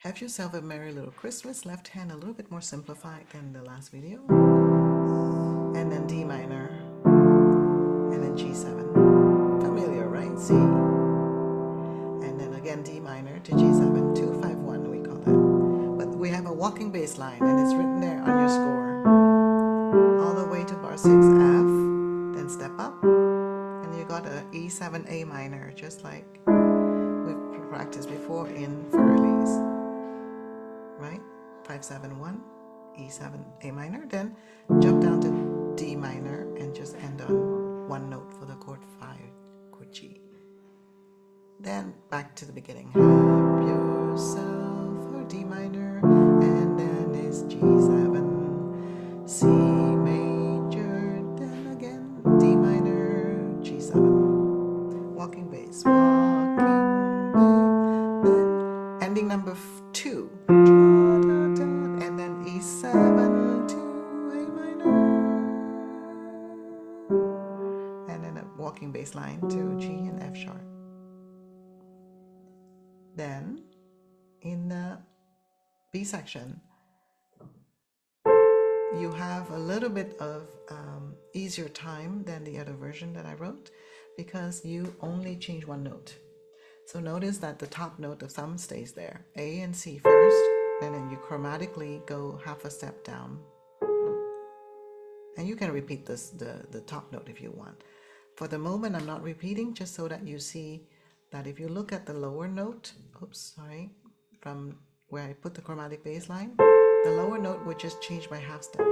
Have yourself a merry little Christmas. Left hand a little bit more simplified than the last video. And then D minor. And then G7. Familiar, right? C. And then again D minor to G7. 2-5-1 we call that. But we have a walking bass line and it's written there on your score. All the way to bar 6 F. Then step up. And you got a E7 A minor, just like we've practiced before in Furley's. Right? 5-7-1, E7 A minor, then jump down to D minor and just end on one note for the chord 5, chord G. Then back to the beginning. Have yourself a D minor, and then it's G7, C major, then again D minor, G7. Walking bass, walking bass, then ending number 2. And then E7 to A minor, and then a walking bass line to G and F sharp. Then in the B section, you have a little bit of easier time than the other version that I wrote because you only change one note. So notice that the top note of thumb stays there, A and C first, and then you chromatically go half a step down. And you can repeat this, the top note if you want. For the moment, I'm not repeating, just so that you see that if you look at the lower note, from where I put the chromatic bass line, the lower note would just change by half step.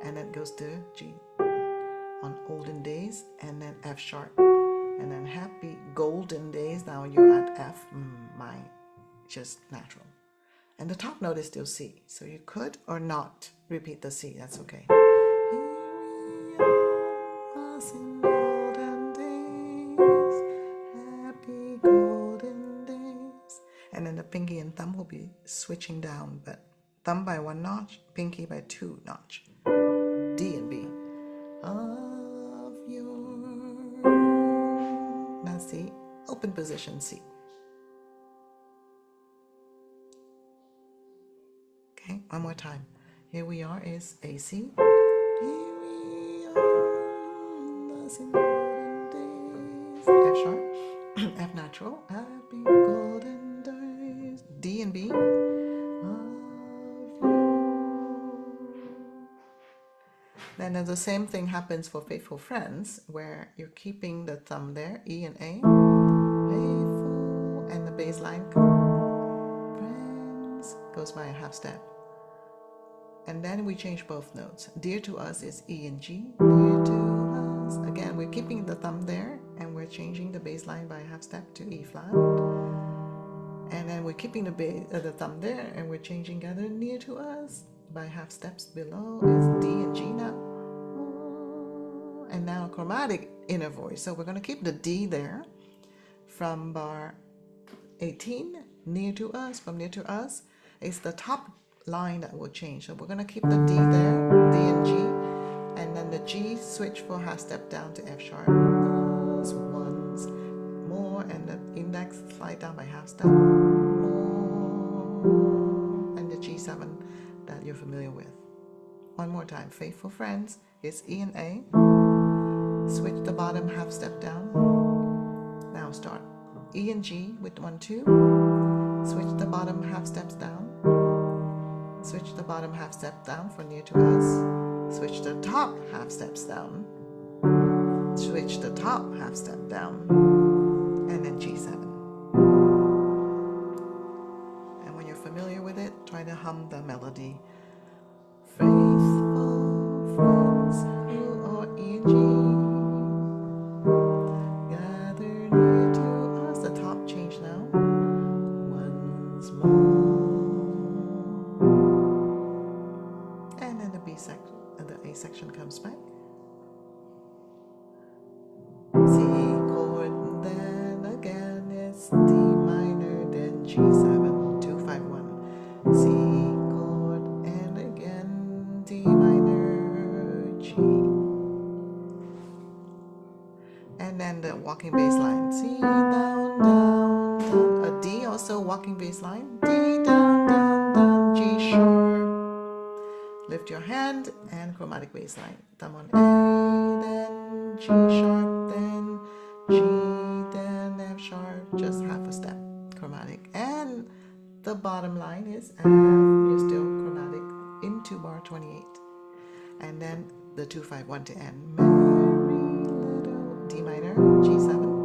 And then it goes to G on olden days, and then F sharp. And then happy golden days, now you're at F, just natural. And the top note is still C, so you could or not repeat the C, that's okay. Here we are, us in golden days, happy golden days. And then the pinky and thumb will be switching down, but thumb by 1 notch, pinky by 2 notch. D and B. Of your, that's the open position C. Okay, one more time. Here we are is A C. Here we are, us in golden days. F sharp, F natural, happy golden days. D and B. Then the same thing happens for Faithful Friends, where you're keeping the thumb there, E and A, faithful, and the bass line, friends, goes by a half step. And then we change both notes. Dear to us is E and G, dear to us. Again, we're keeping the thumb there, and we're changing the bass line by a half step to E flat. And then we're keeping the thumb there, and we're changing other near to us by half steps below is D and G now. And now chromatic inner voice. So we're going to keep the D there from bar 18, near to us, from near to us. It's the top line that will change. So we're going to keep the D there, D and G, and then the G switch for half step down to F sharp. Those ones more, and the index slide down by half step more, and the G7 that you're familiar with. One more time. Faithful Friends is E and A. Switch the bottom half step down. Now start E and G with 1, 2. Switch the bottom half steps down. Switch the bottom half step down for near to us. Switch the top half steps down. Switch the top half step down. And then G7. And when you're familiar with it, try to hum the melody. Faithful friends who are E and G, gather near to us. The top change now. Once more. And then the B section and the A section comes back. C chord, then again it's D minor, then G7, 2, 5, 1. C chord, and again D minor, G. And then the walking bass line. C down, down, down. A D also walking bass line. D down. sharp. Lift your hand and chromatic bass line. Thumb on A, then G sharp, then G, then F sharp, just half a step, chromatic. And the bottom line is F, you're still chromatic into bar 28. And then the 2-5-1 to end. Merry little D minor, G7.